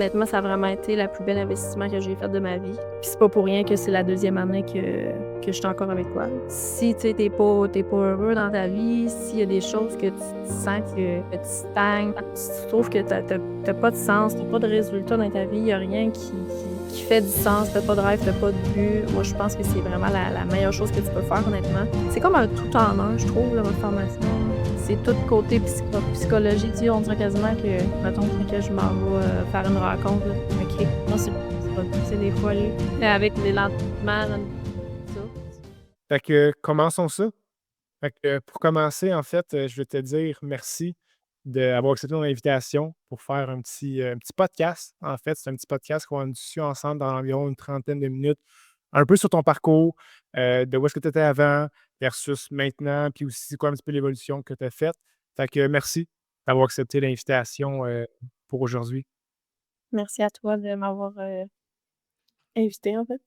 Honnêtement, ça a vraiment été la plus belle investissement que j'ai fait de ma vie. Puis c'est pas pour rien que c'est la deuxième année que je suis encore avec toi. Si tu sais, t'es pas heureux dans ta vie, s'il y a des choses que tu sens que tu stagnes, tu trouves que t'as pas de sens, t'as pas de résultat dans ta vie, il y a rien qui fait du sens, t'as pas de rêve, t'as pas de but. Moi, je pense que c'est vraiment la meilleure chose que tu peux faire, honnêtement. C'est comme un tout en un, je trouve, là, votre formation. C'est tout côté psychologie, tu sais, on dirait quasiment que, mettons, que je m'en vais faire une rencontre, là. OK. Non, c'est pas c'est des fois, là, avec les lentement, ça. Fait que commençons ça. Fait que pour commencer, en fait, je veux te dire merci d'avoir accepté mon invitation pour faire un petit podcast. En fait, c'est un petit podcast qu'on va discuter ensemble dans environ une trentaine de minutes, un peu sur ton parcours, de où est-ce que tu étais avant versus maintenant, puis aussi c'est quoi un petit peu l'évolution que tu as faite. Fait que merci d'avoir accepté l'invitation, pour aujourd'hui. Merci à toi de m'avoir, invitée, en fait.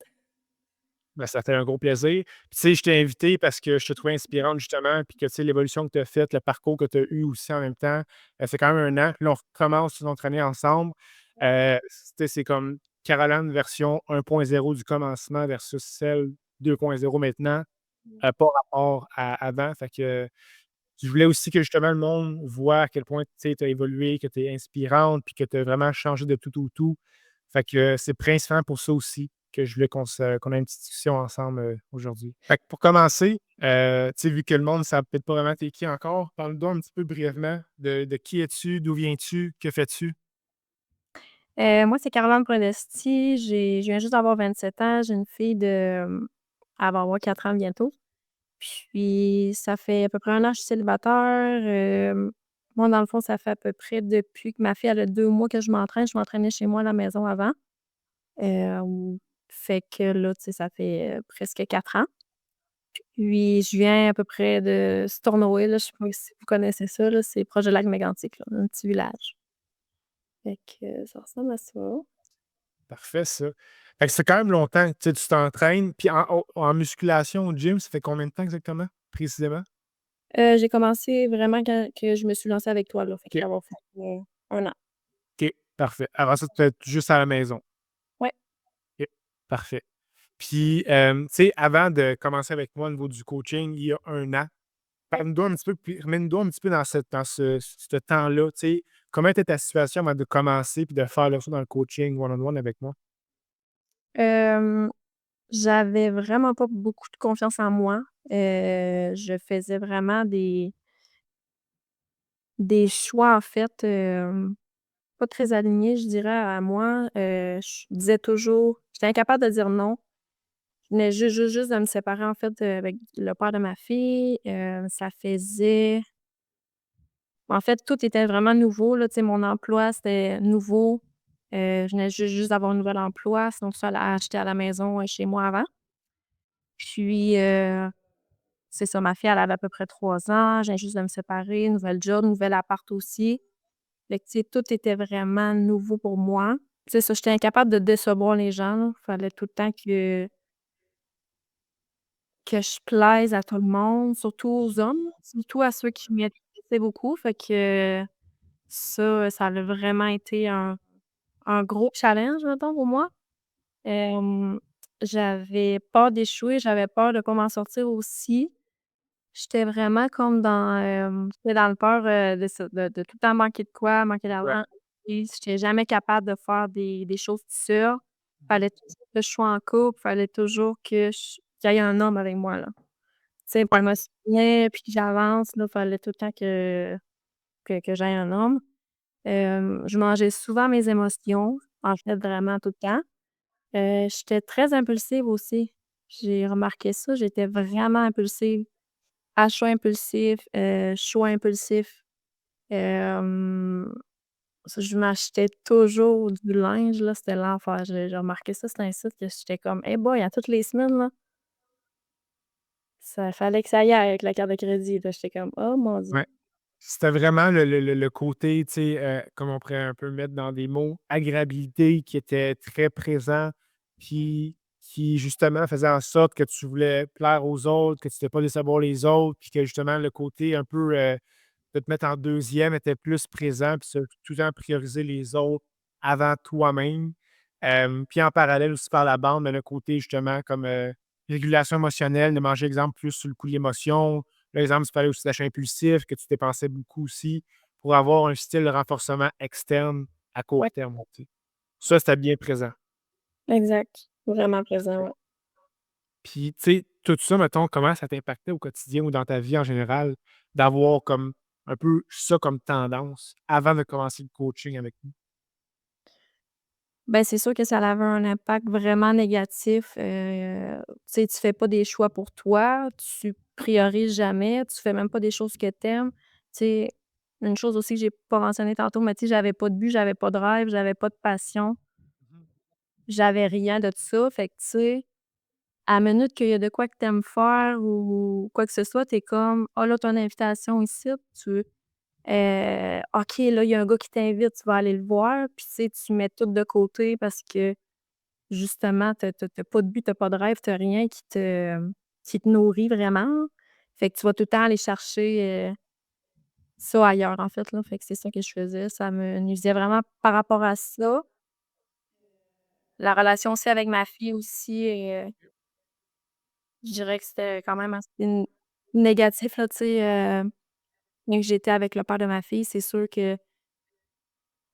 Ben, ça fait un gros plaisir. Puis, tu sais, je t'ai invité parce que je te trouvais inspirante justement, puis que, tu sais, l'évolution que tu as faite, le parcours que tu as eu aussi en même temps, c'est quand même un an. Puis là, on recommence notre année ensemble. C'est comme Caroline version 1.0 du commencement versus celle 2.0 maintenant, pas rapport à avant. Fait que je voulais aussi que justement le monde voit à quel point, tu sais, tu as évolué, que tu es inspirante, puis que tu as vraiment changé de tout au tout. Fait que c'est principalement pour ça aussi que je voulais qu'on ait une petite discussion ensemble, aujourd'hui. Fait que pour commencer, tu sais, vu que le monde ne savent peut-être pas vraiment t'es qui encore, parle-nous un petit peu brièvement de qui es-tu, d'où viens-tu, que fais-tu? Moi, c'est Caroline Prodesti, je viens juste d'avoir 27 ans, j'ai une fille de, elle va avoir 4 ans bientôt. Puis ça fait à peu près un an que je suis célibataire, moi, dans le fond, ça fait à peu près depuis que ma fille, elle a 2 mois que je m'entraîne. Je m'entraînais chez moi à la maison avant. Hem, Fait que là, tu sais, ça fait, presque 4 ans. Puis je viens à peu près de Stornoway, là, je sais pas si vous connaissez ça, là, c'est proche de Lac-Mégantic, là, un petit village. Fait que ça ressemble à ça. Parfait ça. Fait que c'est quand même longtemps, tu sais, tu t'entraînes, puis en musculation au gym, ça fait combien de temps exactement, précisément? J'ai commencé vraiment quand que je me suis lancée avec toi, là, fait que OK, ça va faire, 1 an. OK, parfait. Avant ça, tu fais juste à la maison. Ouais. OK, parfait. Puis, tu sais, avant de commencer avec moi au niveau du coaching, il y a un an, parle-nous un petit peu, puis remets-nous un petit peu dans ce temps-là, tu sais, comment était ta situation avant de commencer puis de faire le saut dans le coaching one-on-one avec moi? Hem, J'avais vraiment pas beaucoup de confiance en moi. Je faisais vraiment des choix, en fait, pas très alignés, je dirais, à moi. Je disais toujours j'étais incapable de dire non. Je venais juste de me séparer, en fait, avec le père de ma fille. Ça faisait en fait, tout était vraiment nouveau, là, tu sais, mon emploi, c'était nouveau. Je venais juste d'avoir un nouvel emploi, sinon tout ça à acheter à la maison, chez moi avant. Puis, c'est ça, ma fille, elle avait à peu près 3 ans, je viens juste de me séparer, nouvelle job, nouvel appart aussi. Fait que, tu sais, tout était vraiment nouveau pour moi. C'est ça, j'étais incapable de décevoir les gens, là. Fallait tout le temps que je plaise à tout le monde, surtout aux hommes, surtout à ceux qui m'intéressaient beaucoup. Fait que ça a vraiment été un gros challenge, mettons, pour moi. Hem, J'avais peur d'échouer, j'avais peur de pas m'en sortir aussi. J'étais vraiment comme dans, j'étais dans le peur, de ça, de tout le temps manquer de quoi, manquer Ouais. d'argent et j'étais jamais capable de faire des choses toute seule. Fallait toujours que je sois en couple, fallait toujours qu'il y ait un homme avec moi, là. Tu sais, pour Ouais. me soutenir puis que j'avance, là, fallait tout le temps que j'aie un homme. Je mangeais souvent mes émotions, en fait, vraiment tout le temps. J'étais très impulsive aussi. J'ai remarqué ça, j'étais vraiment impulsive. Achats impulsifs, choix impulsifs. Hem, je m'achetais toujours du linge, là, c'était l'enfer. J'ai remarqué ça, c'était un site que j'étais comme: «Eh boy, à toutes les semaines, là, ça fallait que ça aille avec la carte de crédit», là. J'étais comme: «Oh mon Dieu». Ouais. C'était vraiment le côté, tu sais, comment on pourrait un peu mettre dans des mots, agréabilité qui était très présent, qui justement faisait en sorte que tu voulais plaire aux autres, que tu étais pas décevoir les autres, puis que justement le côté un peu, de te mettre en deuxième était plus présent, puis ça tout le temps prioriser les autres avant toi-même. Puis en parallèle aussi par la bande, le côté justement comme, régulation émotionnelle, de manger, exemple, plus sur le coup de l'émotion. L'exemple, tu parlais aussi d'achat impulsif, que tu dépensais beaucoup aussi pour avoir un style de renforcement externe à Ouais, court terme, tu sais. Ça, c'était bien présent. exact. Vraiment présent, ouais. Puis, tu sais, tout ça, mettons, comment ça t'impactait au quotidien ou dans ta vie en général d'avoir comme un peu ça comme tendance avant de commencer le coaching avec nous? Ben, c'est sûr que ça avait un impact vraiment négatif, tu sais, tu fais pas des choix pour toi, tu priorises jamais, tu fais même pas des choses que tu aimes. Tu sais, une chose aussi que j'ai pas mentionné tantôt, mais tu sais, j'avais pas de but, j'avais pas de rêve, j'avais pas de passion, Mmh. j'avais rien de tout ça. Fait que, tu sais, à la minute qu'il y a de quoi que tu aimes faire ou quoi que ce soit, tu es comme: «Ah là, tu as une invitation ici, OK, là, il y a un gars qui t'invite, tu vas aller le voir», puis tu sais, tu mets tout de côté parce que justement, tu as pas de but, tu as pas de rêve, tu as rien qui te nourrit vraiment. Fait que tu vas tout le temps aller chercher, ça ailleurs, en fait, là. Fait que c'est ça que je faisais. Ça me nuisait vraiment par rapport à ça. La relation aussi avec ma fille aussi, je dirais que c'était quand même assez négatif, là, tu sais, bien que j'étais avec le père de ma fille, c'est sûr qu'une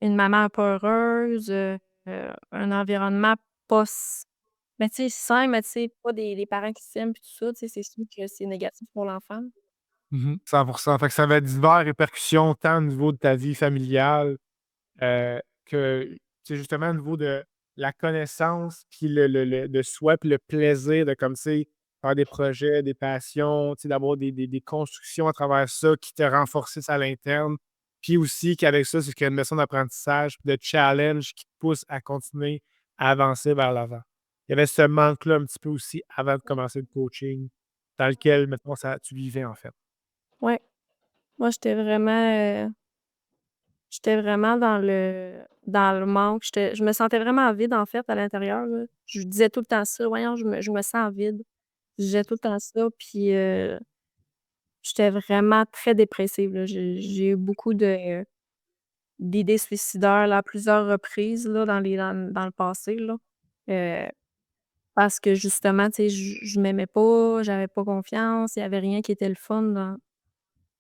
maman pas heureuse, un environnement pas mais tu sais, sain, mais tu sais, pas des parents qui s'aiment puis tout ça, tu sais, c'est sûr que c'est négatif pour l'enfant. Mmh. 100. Fait que ça avait diverses répercussions tant au niveau de ta vie familiale, que, tu sais, justement au niveau de la connaissance, puis le soi, puis le plaisir de comme, tu sais, faire des projets, des passions, tu sais, d'avoir des constructions à travers ça qui te renforcissent à l'interne. Puis aussi qu'avec ça, c'est qu'il y a une leçon d'apprentissage, puis de challenge qui te pousse à continuer à avancer vers l'avant. Il y avait ce manque-là un petit peu aussi avant de commencer le coaching, dans lequel, maintenant ça tu vivais, en fait. Ouais, moi, j'étais vraiment dans le manque. Je me sentais vraiment vide, en fait, à l'intérieur, là. Je disais tout le temps ça: «Voyons, je me sens vide». Je disais tout le temps ça, puis, j'étais vraiment très dépressive, là. J'ai eu beaucoup d'idées suicidaires, là, à plusieurs reprises, là, dans le passé, là. Heu, Parce que justement, tu sais, je m'aimais pas, j'avais pas confiance, il y avait rien qui était le fun dans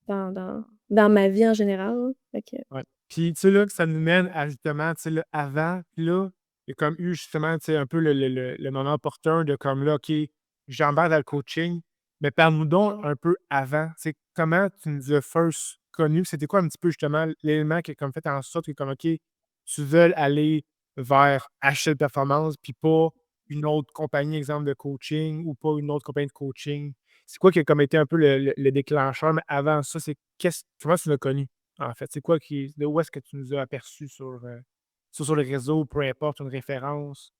dans dans ma vie en général, là. Fait que Ouais. Puis, tu sais, là, que ça nous mène à justement, tu sais, là, avant, puis là, il y a comme eu justement, tu sais, un peu le moment opportun de comme là, OK, j'embarque dans le coaching, mais parle-nous donc un peu avant. Tu sais, comment tu nous as first connus? C'était quoi un petit peu justement l'élément qui a comme fait en sorte que comme OK, tu veux aller vers HL Performance, puis pas une autre compagnie, exemple de coaching ou pas une autre compagnie de coaching? C'est quoi qui a comme été un peu le déclencheur? Mais avant ça, c'est comment tu l'as connu? En fait, c'est quoi qui de où est-ce que tu nous as aperçus sur les réseaux, peu importe, une référence?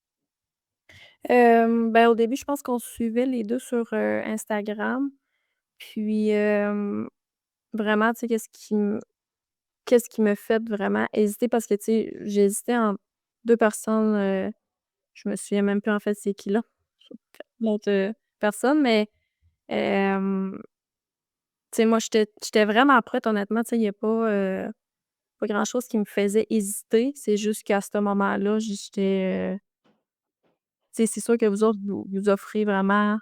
Ben, au début, je pense qu'on se suivait les 2 sur, Instagram. Puis, vraiment, tu sais, qu'est-ce qui me fait vraiment hésiter parce que, tu sais, j'ai hésité entre 2 personnes, je me souviens même plus, en fait, c'est qui là, l'autre, personne, mais, hem, tu sais, moi, j'étais vraiment prête, honnêtement, tu sais, il y a pas grand-chose qui me faisait hésiter. C'est juste qu'à ce moment-là, tu sais, c'est sûr que vous autres, vous offrez vraiment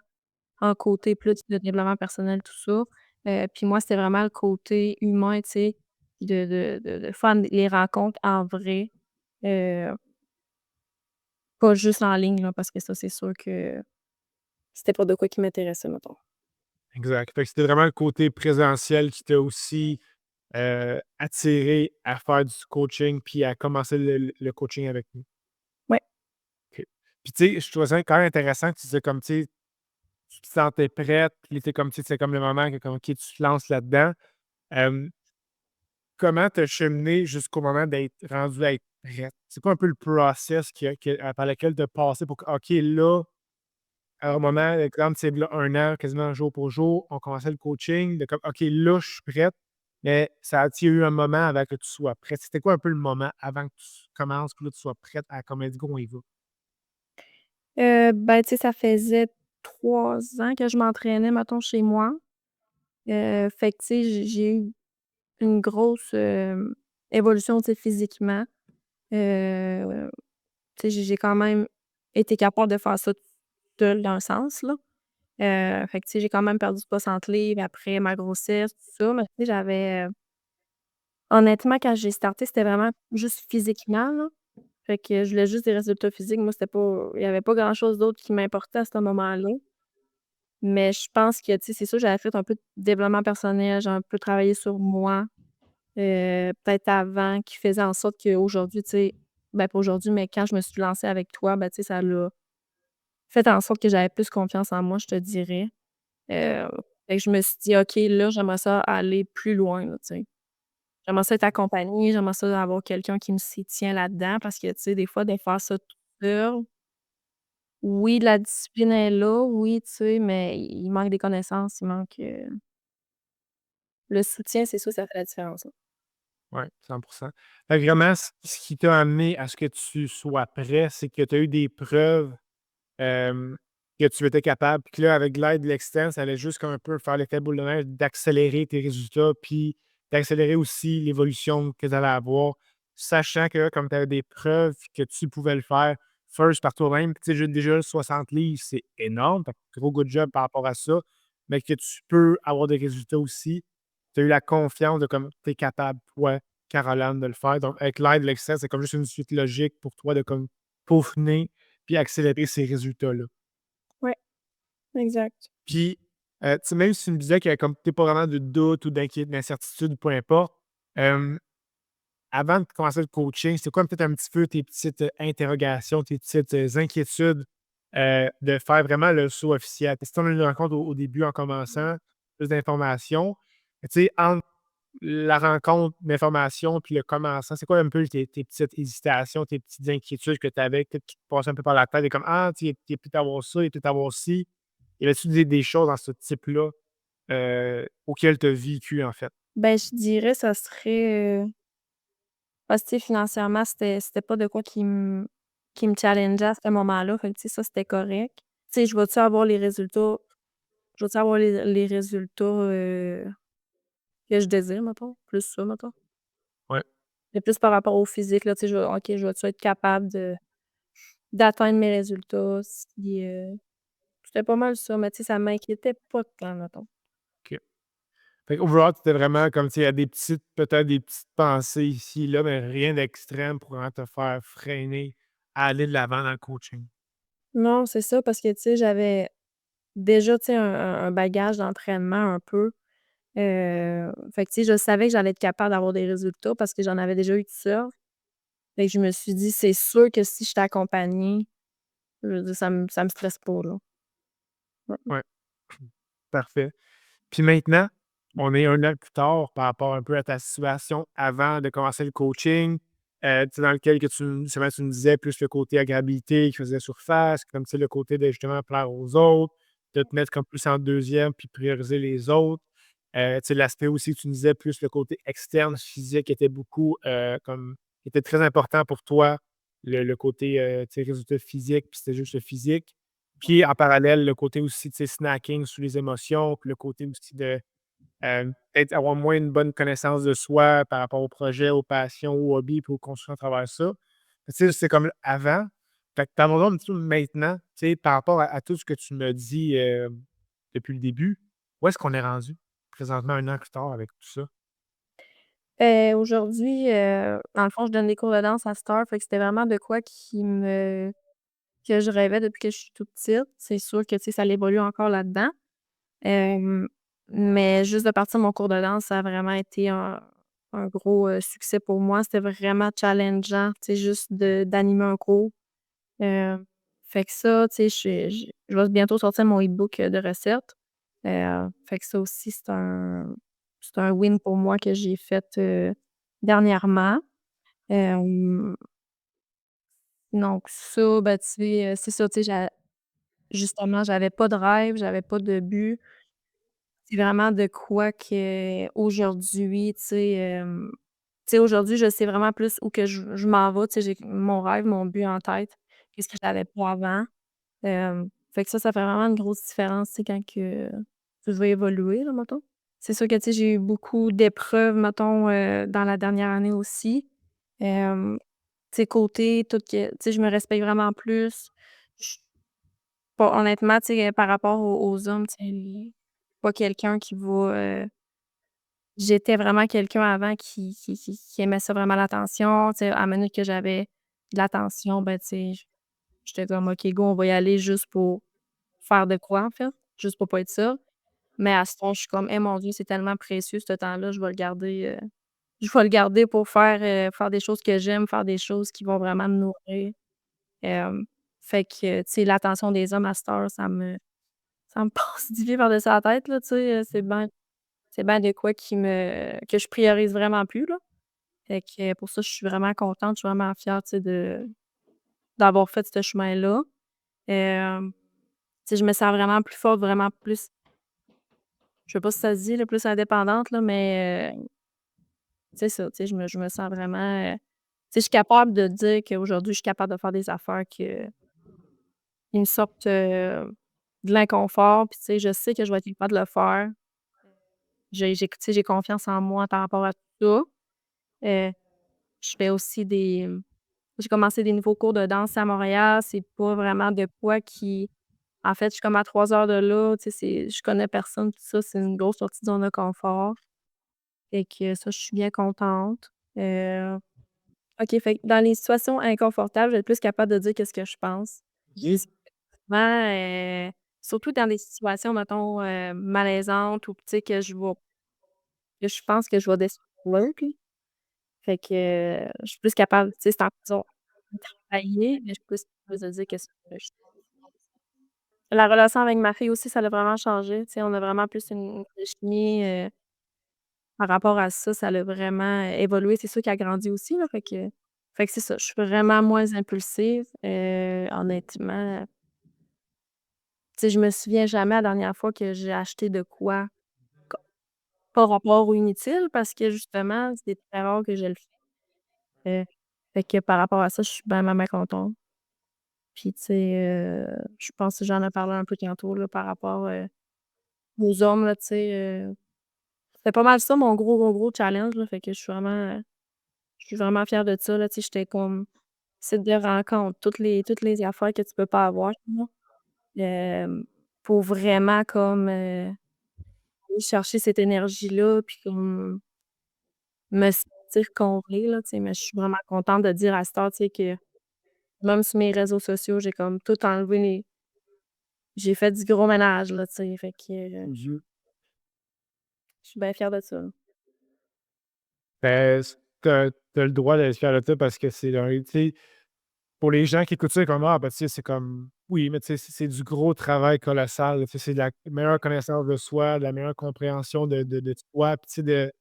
un côté plus de développement personnel, tout ça. Puis moi, c'était vraiment le côté humain, tu sais, de faire les rencontres en vrai, heu, pas juste en ligne, là, parce que ça, c'est sûr que c'était pas de quoi qui m'intéressait, mettons. Exact. Fait que c'était vraiment le côté présentiel qui t'a aussi, attiré à faire du coaching puis à commencer le coaching avec nous. Ouais. OK. Puis tu sais, je trouvais ça quand même intéressant que tu disais comme, tu sais, tu te sentais prête, puis tu comme, tu sais, c'est comme le moment que comme, OK, tu te lances là-dedans. Hem, Comment tu as cheminé jusqu'au moment d'être rendu à être prête? C'est quoi un peu le process par lequel tu as passé pour que, OK, là, à un moment, exemple, c'est là 1 an, quasiment jour pour jour, on commençait le coaching de comme: «OK, là, je suis prête», mais ça a-t-il eu un moment avant que tu sois prête? C'était quoi un peu le moment avant que tu commences, que là, tu sois prête à comme let's go, on y va? Ben, tu sais, ça faisait 3 ans que je m'entraînais, mettons, chez moi. Fait que, tu sais, j'ai eu une grosse, évolution, tu sais, physiquement. Heu, tu sais, j'ai quand même été capable de faire ça toute seule dans un sens, là. Fait que, tu sais, j'ai quand même perdu 60 livres après ma grossesse, tout ça, mais tu sais, honnêtement, quand j'ai starté, c'était vraiment juste physiquement, là. Fait que je voulais juste des résultats physiques. Moi, c'était pas il y avait pas grand-chose d'autre qui m'importait à ce moment-là. Mais je pense que, tu sais, c'est sûr, j'avais fait un peu de développement personnel, j'ai un peu travaillé sur moi, peut-être avant, qui faisait en sorte qu'aujourd'hui, tu sais ben, pas aujourd'hui, mais quand je me suis lancée avec toi, ben, tu sais, ça l'a fait en sorte que j'avais plus confiance en moi, je te dirais. Heu, Fait que je me suis dit: «OK, là, j'aimerais ça aller plus loin, là», tu sais. J'aimerais ça être accompagnée, j'aimerais ça avoir quelqu'un qui me s'y tient là-dedans parce que, tu sais, des fois, de faire ça toute seule, oui, la discipline est là, oui, tu sais, mais il manque des connaissances, il manque, le soutien, c'est sûr, ça fait la différence, là. Ouais, 100. Fait que vraiment, ce qui t'a amené à ce que tu sois prêt, c'est que tu as eu des preuves, hem, que tu étais capable, puis que là, avec l'aide de l'externe, ça allait juste comme un peu faire l'effet boule de neige d'accélérer tes résultats, puis d'accélérer aussi l'évolution que tu allais avoir, sachant que comme tu avais des preuves que tu pouvais le faire first par toi-même. Tu sais, déjà 60 livres, c'est énorme, fait que gros good job par rapport à ça, mais que tu peux avoir des résultats aussi. Tu as eu la confiance de comme tu es capable, toi, Caroline, de le faire. Donc avec l'aide de l'externe, c'est comme juste une suite logique pour toi de comme peaufiner puis accélérer ces résultats-là. Ouais, exact. Puis, tu sais, même si tu me disais qu'il y avait comme tu pas vraiment de doute ou d'incertitude, peu importe, hem, avant de commencer le coaching, c'est quoi peut-être un petit peu tes petites, interrogations, tes petites, inquiétudes, de faire vraiment le saut officiel? Parce que si on a une rencontre au début en commençant, plus d'informations, mais tu sais, entre la rencontre d'informations puis le commençant, c'est quoi un peu tes petites hésitations, tes petites inquiétudes que tu avais, peut-être qui te passaient un peu par la tête et comme: «Ah, tu sais, il y a peut-être avoir ça, il y a peut-être avoir ci». Y avait-tu des choses dans ce type-là, auxquelles tu as vécu, en fait? Ben, je dirais ça serait, parce que, tu sais, financièrement, c'était pas de quoi qui me challengeait à ce moment-là, fait que, tu sais, ça, c'était correct. Tu sais, je vais-tu avoir les résultats, que je désire, mettons? Plus ça, mettons. Ouais, C'est plus par rapport au physique, là, tu sais, je vais-tu être capable d'atteindre mes résultats si, c'était pas mal ça, mais tu sais, ça m'inquiétait pas tant, mettons. OK. Fait qu'overall, tu étais vraiment comme, tu sais, il y a des petites peut-être des petites pensées ici et là, mais rien d'extrême pour vraiment te faire freiner à aller de l'avant dans le coaching. Non, c'est ça, parce que, tu sais, j'avais déjà, tu sais, un bagage d'entraînement un peu, fait que, tu sais, je savais que j'allais être capable d'avoir des résultats parce que j'en avais déjà eu tout seul. Fait que je me suis dit: «C'est sûr que si je suis accompagnée, je veux dire, ça me stresse pas, là». Ouais. Ouais, parfait. Puis maintenant, on est 1 an plus tard par rapport un peu à ta situation avant de commencer le coaching, tu sais, dans lequel que tu me disais plus le côté agréabilité qui faisait surface, comme, tu sais, le côté de justement plaire aux autres, de te mettre comme plus en deuxième puis prioriser les autres. Tu sais, l'aspect aussi que tu me disais plus le côté externe, physique était beaucoup, comme était très important pour toi, le côté, tu sais, résultat physique, puis c'était juste le physique. Puis en parallèle, le côté aussi, tu sais, snacking sur les émotions, puis le côté aussi de, peut-être avoir moins une bonne connaissance de soi par rapport aux projets, aux passions, aux hobbies, puis aux construire à travers ça. Tu sais, c'est comme avant. Fait que parlons un petit peu maintenant, tu sais, par rapport à tout ce que tu me dis, depuis le début, où est-ce qu'on est rendu présentement 1 an plus tard avec tout ça? Aujourd'hui, dans le fond, je donne des cours de danse à cette heure, fait que c'était vraiment de quoi que je rêvais depuis que je suis toute petite. C'est sûr que, tu sais, ça évolue encore là-dedans. Hem, mais juste de partir mon cours de danse, ça a vraiment été un gros, succès pour moi. C'était vraiment challengeant, tu sais, juste d'animer un cours. Heu, Fait que ça, tu sais, je vais bientôt sortir mon e-book, de recettes. Fait que ça aussi, c'est un win pour moi que j'ai fait, dernièrement. Hem, donc ça, ben, tu sais, c'est ça, tu sais, justement, j'avais pas de rêve, j'avais pas de but. C'est vraiment de quoi qu'aujourd'hui, tu sais, aujourd'hui, je sais vraiment plus où que je m'en vais, tu sais, j'ai mon rêve, mon but en tête, qu'est-ce que j'avais pas avant. Fait que ça fait vraiment une grosse différence, tu sais, quand que tu veux évoluer, là, mettons. C'est sûr que, tu sais, j'ai eu beaucoup d'épreuves, mettons, dans la dernière année aussi. Hem tu sais, côté tout que tu sais, je me respecte vraiment plus. Je pas honnêtement, tu sais, par rapport aux hommes, tu sais, pas quelqu'un qui va, j'étais vraiment quelqu'un avant qui aimait ça vraiment l'attention, tu sais, à minute que j'avais de l'attention, ben, tu sais, j'étais comme: «OK, go, on va y aller juste pour faire de quoi, en fait, juste pour pas être ça». Mais à ce temps, je suis comme: «Eh mon Dieu, c'est tellement précieux ce temps-là, je vais le garder pour faire des choses que j'aime, faire des choses qui vont vraiment me nourrir». Hem, fait que, tu sais, l'attention des hommes à cette heure, ça me passe 10 pieds par-dessus la tête, là, tu sais, c'est ben de quoi que je priorise vraiment plus, là. Fait que pour ça, je suis vraiment contente, je suis vraiment fière, tu sais, d'avoir fait ce chemin-là. Hem, tu sais, je me sens vraiment plus forte, vraiment plus je sais pas si ça se dit, là, plus indépendante, là, mais c'est ça, tu sais, je me sens vraiment, tu sais, je suis capable de dire qu'aujourd'hui, je suis capable de faire des affaires qui me sortent, de l'inconfort, puis tu sais, je sais que je vais être capable de le faire. Tu sais, j'ai confiance en moi par rapport à tout ça. Heu, je fais aussi j'ai commencé des nouveaux cours de danse à Montréal. C'est pas vraiment de quoi qui en fait, je suis comme à 3 heures de là, tu sais, je connais personne, tout ça, c'est une grosse sortie de zone de confort. Fait que ça, je suis bien contente. Heu, OK, fait que dans les situations inconfortables, je vais être plus capable de dire qu'est-ce que je pense. OK. Souvent, surtout dans des situations, mettons, malaisantes ou tu sais, que je pense que je vais décevoir l'autre, là. Fait que, je suis plus capable, tu sais, c'est en faisant travailler, mais je suis plus capable de dire qu'est-ce que je la relation avec ma fille aussi, ça l'a vraiment changé, tu sais, on a vraiment plus une vraie chimie, par rapport à ça, ça l'a vraiment, évolué. C'est sûr qu'elle a grandi aussi, là, fait que c'est ça, je suis vraiment moins impulsive, honnêtement. Tu sais, je me souviens jamais la dernière fois que j'ai acheté de quoi co pas rapport ou inutile parce que justement, c'est très rare que je le fais. Fait que par rapport à ça, je suis bien contente. Puis tu sais, je pense que j'en ai parlé un peu tantôt là, par rapport, aux hommes là, tu sais, c'était pas mal ça mon gros challenge là, fait que je suis vraiment fière de ça là, tu sais, j'étais comme site de rencontre, toutes les affaires que tu peux pas avoir, là, pour vraiment comme, aller chercher cette énergie-là, puis comme me sentir comblée là, tu sais, mais je suis vraiment contente de dire à cette heure, tu sais, que même sur mes réseaux sociaux, j'ai comme tout enlevé les j'ai fait du gros ménage là, tu sais, fait que, Mmh. je suis bien fière de ça. Ben, tu as le droit d'être fier de toi parce que c'est un tu sais, pour les gens qui écoutent ça comme: «Ah, ben, tu sais, c'est comme» oui, mais tu sais, c'est du gros travail colossal, tu sais, c'est de la meilleure connaissance de soi, de la meilleure compréhension de soi, puis tu sais,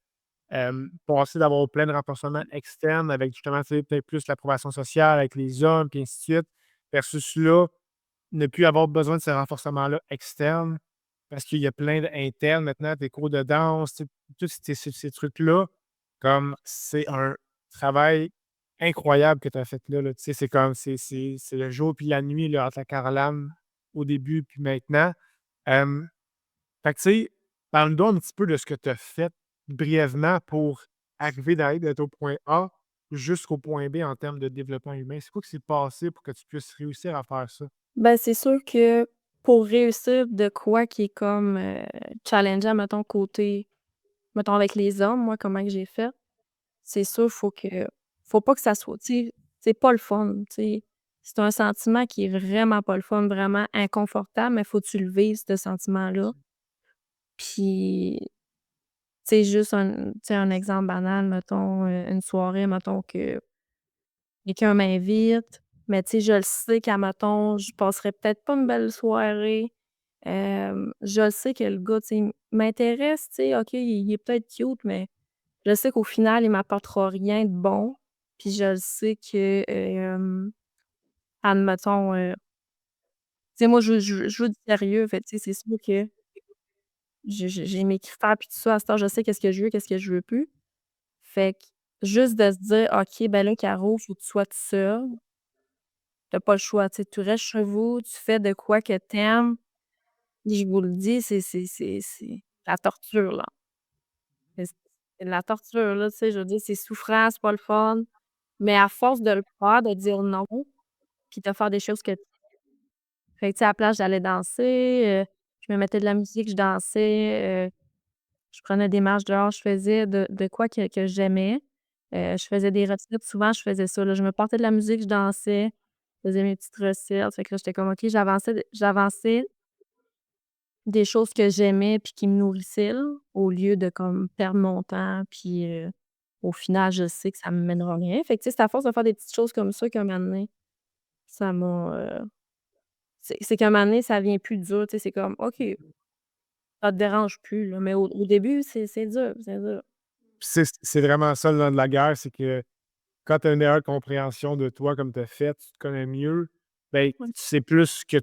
passer d'avoir plein de renforcements externes avec justement, tu sais, peut-être plus l'approbation sociale avec les hommes, puis ainsi de suite, versus là, ne plus avoir besoin de ces renforcements-là externes parce qu'il y a plein d'internes maintenant, des cours de danse, tu sais, tous ces trucs-là, comme c'est un travail incroyable que tu as fait là, tu sais, c'est comme c'est le jour puis la nuit là, entre la Caroline au début puis maintenant. Hem, fait que tu sais, parle-nous un petit peu de ce que tu as fait brièvement pour arriver d'être au point A jusqu'au point B en termes de développement humain. C'est quoi qui s'est passé pour que tu puisses réussir à faire ça? Ben, c'est sûr que pour réussir de quoi qui est comme, challengeant, mettons, côté mettons avec les hommes, moi, comment que j'ai fait, c'est sûr, faut pas que ça soit tu sais, c'est pas le fun, tu sais. C'est un sentiment qui est vraiment pas le fun, vraiment inconfortable, mais faut que tu le vives, ce sentiment-là. Puis, tu sais, juste tu sais, un exemple banal, mettons, une soirée, mettons que quelqu'un m'invite, mais tu sais, je le sais qu'admettons, je passerai peut-être pas une belle soirée. Je le sais que le gars, tu sais, m'intéresse, tu sais, OK, il est peut-être cute, mais je sais qu'au final, il m'apportera rien de bon. Puis je le sais que, admettons, tu sais, moi, je veux du sérieux, fait tu sais, c'est sûr que j'ai mes critères puis tout ça. À cette heure, je sais qu'est-ce que je veux, qu'est-ce que je veux plus. Fait que juste de se dire: «OK, ben là, Caro, faut que tu sois toute seule. Tu as pas le choix, tu sais, tu restes chez vous, tu fais de quoi que tu aimes». Je vous le dis, c'est la torture, là. C'est la torture, là, tu sais, je veux dire, c'est souffrant, c'est pas le fun. Mais à force de le faire, de dire non, puis de faire des choses que fait que, tu sais, à la place, j'allais danser, je me mettais de la musique, je dansais, je prenais des marches dehors, je faisais de quoi que j'aimais. Je faisais des recettes, souvent je faisais ça, là, je me portais de la musique, je dansais, je faisais mes petites recettes, fait que là, j'étais comme: «OK», j'avançais des choses que j'aimais puis qui me nourrissaient, là, au lieu de comme perdre mon temps puis, au final, je sais que ça me mènera rien. Fait que, tu sais, c'est à force de faire des petites choses comme ça qu'à un moment donné, ça m'a, c'est qu'à un moment donné, ça devient plus dur, tu sais, c'est comme: «OK, ça te dérange plus», là, mais au début, c'est dur, c'est dur. Puis c'est vraiment ça le nerf de la guerre, c'est que quand tu as une meilleure compréhension de toi comme tu as fait, tu te connais mieux, ben, tu Ouais. sais plus ce que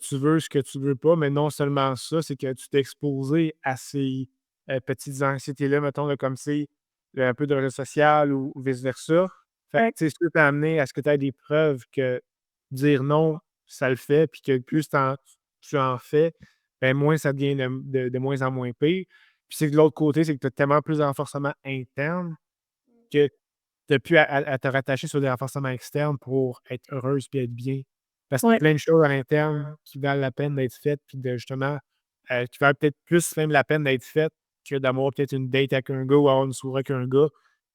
tu veux pas, mais non seulement ça, c'est que tu t'es exposé à ces, petites anxiétés-là, mettons, là, comme c'est, un peu de réseau social ou vice versa. Fait que, Ouais. tu sais, ça t'a amené à ce que tu aies des preuves que dire non, ça le fait, puis que plus tu en fais, ben, moins ça devient de moins en moins pire. Puis c'est que de l'autre côté, c'est que tu as tellement plus de renforcement interne que tu as plus à te rattacher sur des renforcements externes pour être heureuse puis être bien. Parce que Ouais. plein de choses à l'interne qui valent la peine d'être faites, puis de justement, qui valent peut-être plus même la peine d'être faites que d'avoir peut-être une date avec un gars ou avoir une soirée avec un gars,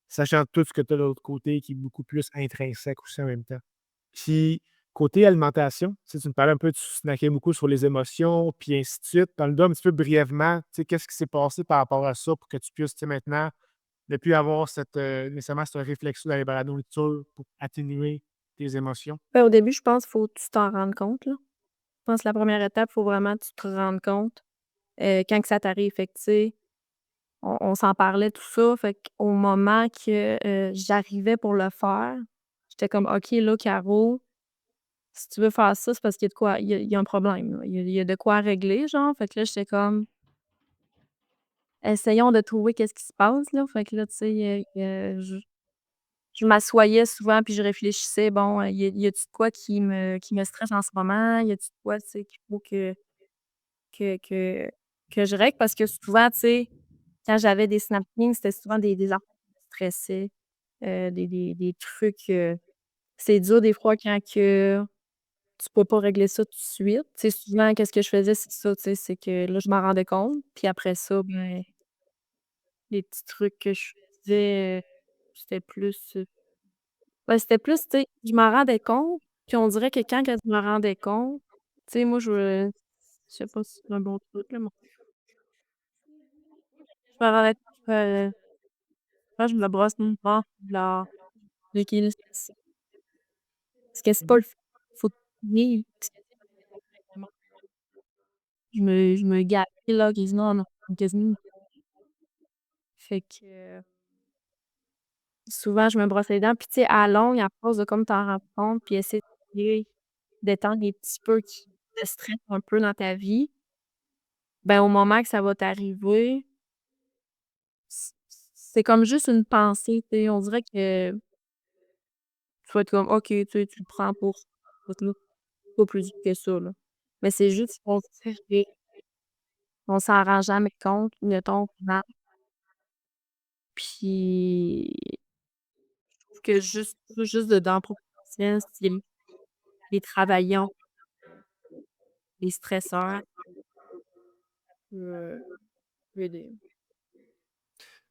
sachant tout ce que tu as de l'autre côté qui est beaucoup plus intrinsèque aussi en même temps. Puis, côté alimentation, tu sais, tu me parlais un peu, tu snackais beaucoup sur les émotions, puis ainsi de suite. Parle-nous un petit peu brièvement, tu sais, qu'est-ce qui s'est passé par rapport à ça pour que tu puisses, tu sais, maintenant de plus avoir cette, nécessairement ce réflexe-là d'aller vers la nourriture pour atténuer tes émotions. Ben, au début, je pense qu'il faut que tu t'en rendes compte, là. Je pense que la première étape, il faut vraiment que tu te rendes compte, quand que ça t'arrive. Fait que, tu sais, on s'en parlait, tout ça, fait qu'au moment que, j'arrivais pour le faire, j'étais comme: «OK, là, Caro, si tu veux faire ça, c'est parce qu'il y a de quoi il y a un problème, là. Il y a de quoi régler, genre». Fait que là, j'étais comme: «Essayons de trouver qu'est-ce qui se passe, là». Fait que là, tu sais, je m'assoyais souvent puis je réfléchissais: «Bon, y a-tu de quoi qui me stresse en ce moment? Y a-tu de quoi, tu sais, qu'il faut que que que je règle?» Parce que souvent, tu sais, quand j'avais des snappings, c'était souvent des affaires qui me stressaient, des trucs, c'est dur des fois quand que tu peux pas régler ça tout de suite. Tu sais, souvent, qu'est-ce que je faisais, c'est ça, tu sais, c'est que là, je m'en rendais compte, puis après ça, ben, les petits trucs que je faisais, c'était plus, ben, c'était plus, tu sais, je m'en rendais compte, puis on dirait que quand que je me rendais compte, tu sais, moi, je sais pas si c'est un bon truc, là, mais je me rendais compte que quand je me brosse mon ventre, là, OK, là, c'est parce que c'est pas le fun, faut trouver je me gâtais, là, quasiment quasiment fait que souvent, je me brossais les dents, puis tu sais, à longue, à force de comme t'en rendre compte, puis essayer d'étendre les petits peu qui te stressent un peu dans ta vie, ben, au moment que ça va t'arriver, c'est comme juste une pensée, tu sais. On dirait que tu vas être comme: «OK», tu sais, tu le prends pour pas plus dur que ça, là. Mais c'est juste qu'on dirait on s'en rend jamais compte, mettons, puis je trouve que juste de dans potentiel, c'est les travaillons, les stresseurs, peut aider.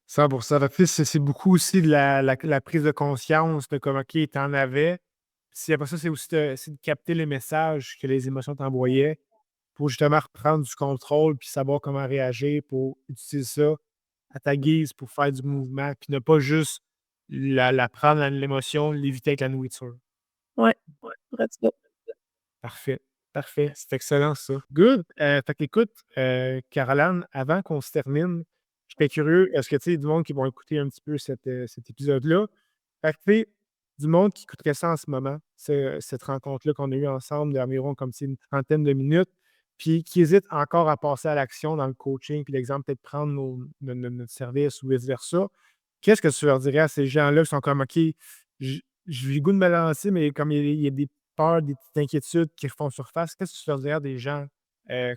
100. Fait que, tu sais, c'est beaucoup aussi de la prise de conscience de comme, OK, tu en avais. Si après ça, c'est aussi c'est de capter les messages que les émotions t'envoyaient pour justement reprendre du contrôle puis savoir comment réagir pour utiliser ça à ta guise pour faire du mouvement, puis ne pas juste la prendre, l'émotion, l'éviter avec la nourriture. Ouais, vrai ça. Parfait, parfait, c'est excellent ça. Good, fait qu'écoute, Caroline, avant qu'on se termine, j'étais curieux, est-ce que tu sais du monde qui vont écouter un petit peu cet épisode-là? Fait que tu sais, du monde qui écouterait ça en ce moment, cette rencontre-là qu'on a eue ensemble d'environ comme c'est une trentaine de minutes, puis qui hésite encore à passer à l'action dans le coaching, puis l'exemple, peut-être prendre notre service ou vice versa. Qu'est-ce que tu leur dirais à ces gens-là qui sont comme: «OK, j'ai le goût de me lancer, mais comme il y a des peurs, des petites inquiétudes qui refont surface», qu'est-ce que tu leur dirais à des gens,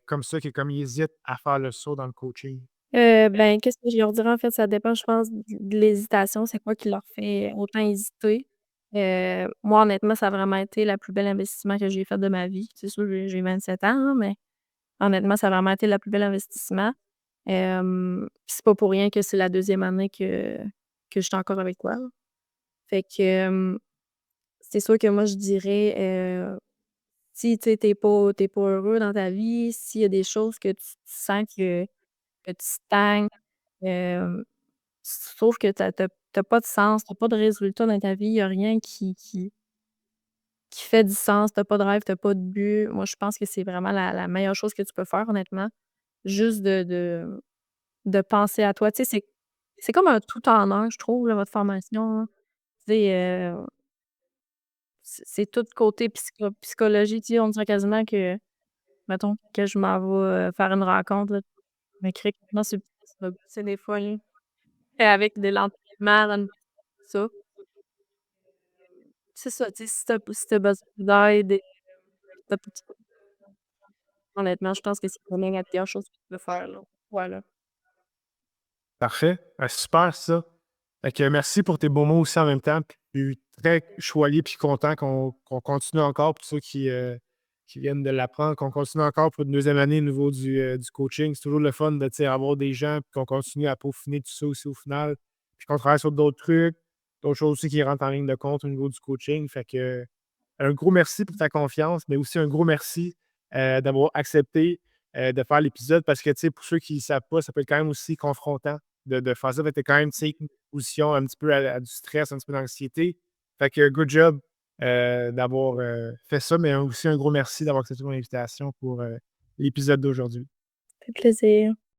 comme ça, qui comme ils hésitent à faire le saut dans le coaching? Ben, qu'est-ce que je leur dirais, en fait, ça dépend, je pense, de l'hésitation, c'est quoi qui leur fait autant hésiter. Moi, honnêtement, ça a vraiment été la plus belle investissement que j'ai fait de ma vie. C'est sûr, j'ai 27 ans, là, mais honnêtement, ça a vraiment été la plus belle investissement. Puis c'est pas pour rien que c'est la deuxième année que je suis encore avec toi, là. Fait que, c'est sûr que moi, je dirais, si, tu sais, tu pas heureux dans ta vie, s'il y a des choses que tu sens que tu stagnes, hem, sauf que tu as pas de sens, tu as pas de résultat dans ta vie, il y a rien qui fait du sens, tu as pas de rêve, tu as pas de but. Moi, je pense que c'est vraiment la meilleure chose que tu peux faire, honnêtement. Juste de penser à toi. Tu sais, c'est comme un tout en un, je trouve, là, votre formation, là. Tu sais, c'est tout côté psychologie, tu sais, on dirait quasiment que, mettons que je m'en vais, faire une rencontre, là, je m'écris quasiment sur le petit ça va gosser des fois, là. Et avec de l'entraînement, tout ça. C'est ça, tu sais, si tu as besoin d'aide et tu honnêtement, je pense que c'est vraiment la pire chose que tu peux faire, là. Voilà. Parfait. Super ça. Fait que merci pour tes beaux mots aussi en même temps. Puis je suis très choyé puis content qu'on continue encore pour ceux qui viennent de l'apprendre, qu'on continue encore pour une deuxième année au niveau du coaching. C'est toujours le fun de, tu sais, avoir des gens puis qu'on continue à peaufiner tout ça aussi au final. Puis qu'on travaille sur d'autres trucs, d'autres choses aussi qui rentrent en ligne de compte au niveau du coaching. Fait que un gros merci pour ta confiance, mais aussi un gros merci, d'avoir accepté, de faire l'épisode parce que, tu sais, pour ceux qui ne savent pas, ça peut être quand même aussi confrontant de faire ça. Fait que tu quand même, tu sais, une position un petit peu à du stress, un petit peu d'anxiété. Fait que good job, d'avoir, fait ça, mais aussi un gros merci d'avoir accepté mon invitation pour, l'épisode d'aujourd'hui. Ça fait plaisir.